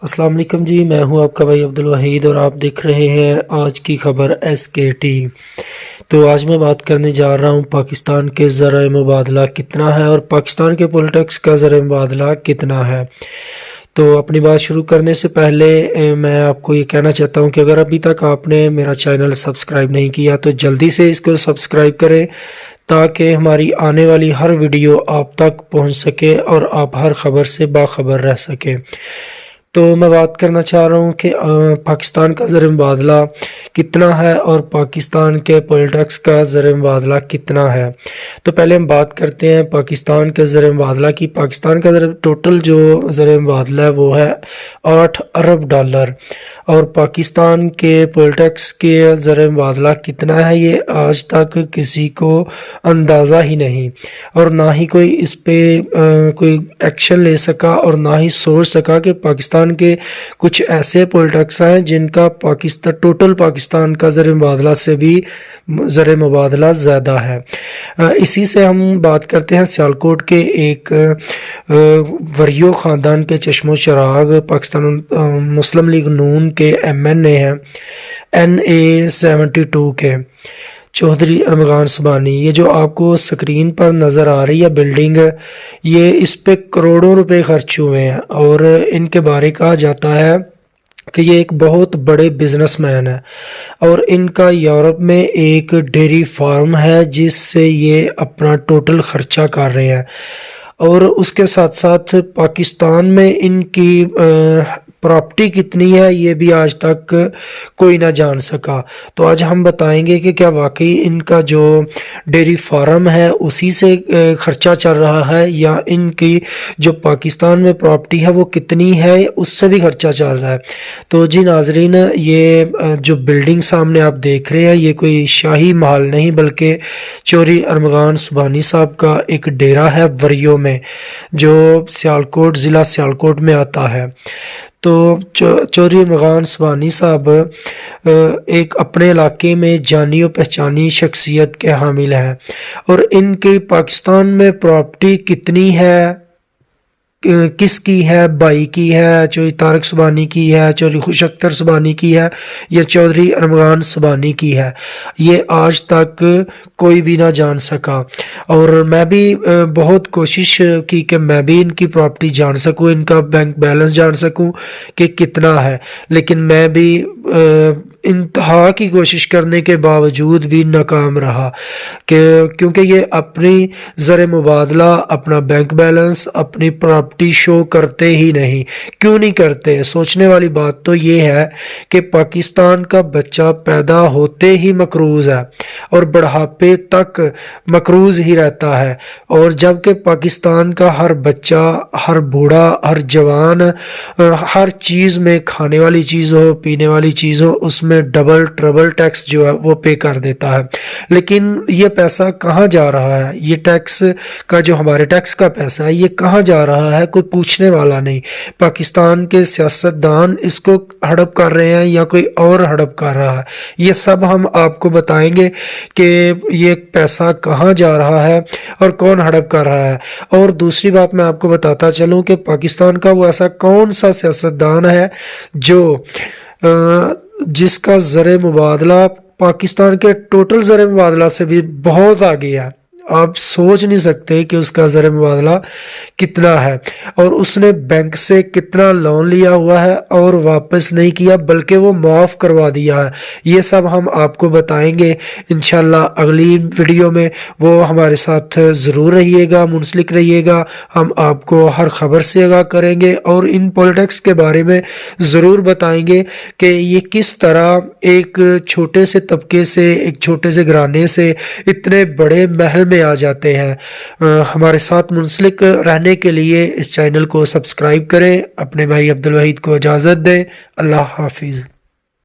السلام علیکم جی، میں ہوں آپ کا بھائی عبدالوحید اور آپ دیکھ رہے ہیں آج کی خبر SKT۔ تو آج میں بات کرنے جا رہا ہوں پاکستان کے زرعِ مبادلہ کتنا ہے اور پاکستان کے پولیٹکس کا زرعِ مبادلہ کتنا ہے۔ تو اپنی بات شروع کرنے سے پہلے میں آپ کو یہ کہنا چاہتا ہوں کہ اگر ابھی تک آپ نے میرا چینل سبسکرائب نہیں کیا تو جلدی سے اس کو سبسکرائب کریں تاکہ ہماری آنے والی ہر ویڈیو آپ تک پہنچ سکے اور آپ ہر خبر سے باخبر رہ سکیں۔ تو میں بات کرنا چاہ رہا ہوں کہ پاکستان کا زرعِ مبادلہ کتنا ہے اور پاکستان کے پولیٹکس کا زرعِ مبادلہ کتنا ہے۔ تو پہلے ہم بات کرتے ہیں پاکستان کے زرعِ مبادلہ کی۔ پاکستان کا ٹوٹل جو زرعِ مبادلہ ہے وہ ہے $8 ارب، اور پاکستان کے پولیٹکس کے زرعِ مبادلہ کتنا ہے یہ آج تک کسی کو اندازہ ہی نہیں، اور نہ ہی کوئی اس پہ کوئی ایکشن لے سکا اور نہ ہی سوچ سکا کہ پاکستان کے کچھ ایسے پولیٹکس ہیں جن کا ٹوٹل پاکستان کا زرعِ مبادلہ سے بھی زرعِ مبادلہ زیادہ ہے۔ اسی سے ہم بات کرتے ہیں سیالکوٹ کے ایک وریو خاندان کے چشم و چراغ پاکستان مسلم لیگ نون کے MNA ہیں NA-72 کے چودھری ارمغان سبحانی۔ یہ جو آپ کو سکرین پر نظر آ رہی ہے بلڈنگ، یہ اس پہ کروڑوں روپے خرچ ہوئے ہیں، اور ان کے بارے کہا جاتا ہے کہ یہ ایک بہت بڑے بزنس مین ہے، اور ان کا یورپ میں ایک ڈیری فارم ہے جس سے یہ اپنا ٹوٹل خرچہ کر رہے ہیں، اور اس کے ساتھ ساتھ پاکستان میں ان کی پراپرٹی کتنی ہے یہ بھی آج تک کوئی نہ جان سکا۔ تو آج ہم بتائیں گے کہ کیا واقعی ان کا جو ڈیری فارم ہے اسی سے خرچہ چل رہا ہے، یا ان کی جو پاکستان میں پراپرٹی ہے وہ کتنی ہے اس سے بھی خرچہ چل رہا ہے۔ تو جی ناظرین، یہ جو بلڈنگ سامنے آپ دیکھ رہے ہیں یہ کوئی شاہی محل نہیں بلکہ چودھری ارمغان سبحانی صاحب کا ایک ڈیرا ہے وریو میں، جو سیالکوٹ ضلع سیالکوٹ میں آتا ہے۔ تو چودھری ارمغان سبحانی صاحب ایک اپنے علاقے میں جانی و پہچانی شخصیت کے حامل ہیں، اور ان کی پاکستان میں پراپرٹی کتنی ہے، کس کی ہے، بھائی کی ہے، چودھری طارق سبحانی کی ہے، چودھری خوش اختر سبحانی کی ہے، یا چودھری ارمغان سبحانی کی ہے، یہ آج تک کوئی بھی نہ جان سکا۔ اور میں بھی بہت کوشش کی کہ میں بھی ان کی پراپرٹی جان سکوں، ان کا بینک بیلنس جان سکوں کہ کتنا ہے، لیکن میں بھی انتہا کی کوشش کرنے کے باوجود بھی ناکام رہا، کیونکہ یہ اپنی زرعِ مبادلہ، اپنا بینک بیلنس، اپنی پراپرٹی شو کرتے ہی نہیں۔ کیوں نہیں کرتے؟ سوچنے والی بات تو یہ ہے کہ پاکستان کا بچہ پیدا ہوتے ہی مقروض ہے اور بڑھاپے تک مقروض ہی رہتا ہے، اور جبکہ پاکستان کا ہر بچہ، ہر بوڑھا، ہر جوان، ہر چیز میں، کھانے والی چیز ہو، پینے والی چیز ہو، اس میں ڈبل ٹربل ٹیکس جو ہے وہ پے کر دیتا ہے۔ لیکن یہ پیسہ کہاں جا رہا ہے؟ یہ ٹیکس کا جو ہمارے ٹیکس کا پیسہ ہے یہ کہاں جا رہا ہے؟ کوئی پوچھنے والا نہیں۔ پاکستان کے سیاستدان اس کو ہڑپ کر رہے ہیں یا کوئی اور ہڑپ کر رہا ہے؟ یہ سب ہم آپ کو بتائیں گے کہ یہ پیسہ کہاں جا رہا ہے اور کون ہڑپ کر رہا ہے۔ اور دوسری بات میں آپ کو بتاتا چلوں کہ پاکستان کا وہ ایسا کون سا سیاستدان ہے جس کا زرعِ مبادلہ پاکستان کے ٹوٹل زرعِ مبادلہ سے بھی بہت آگے ہے۔ آپ سوچ نہیں سکتے کہ اس کا زرعِ مبادلہ کتنا ہے، اور اس نے بینک سے کتنا لون لیا ہوا ہے اور واپس نہیں کیا بلکہ وہ معاف کروا دیا ہے۔ یہ سب ہم آپ کو بتائیں گے انشاءاللہ اگلی ویڈیو میں۔ وہ ہمارے ساتھ ضرور رہیے گا، منسلک رہیے گا، ہم آپ کو ہر خبر سے آگاہ کریں گے اور ان پولیٹکس کے بارے میں ضرور بتائیں گے کہ یہ کس طرح ایک چھوٹے سے طبقے سے، ایک چھوٹے سے گھرانے سے اتنے بڑے محل میں آ جاتے ہیں۔ ہمارے ساتھ منسلک رہنے کے لیے اس چینل کو سبسکرائب کریں۔ اپنے بھائی عبدالوحید کو اجازت دیں۔ اللہ حافظ۔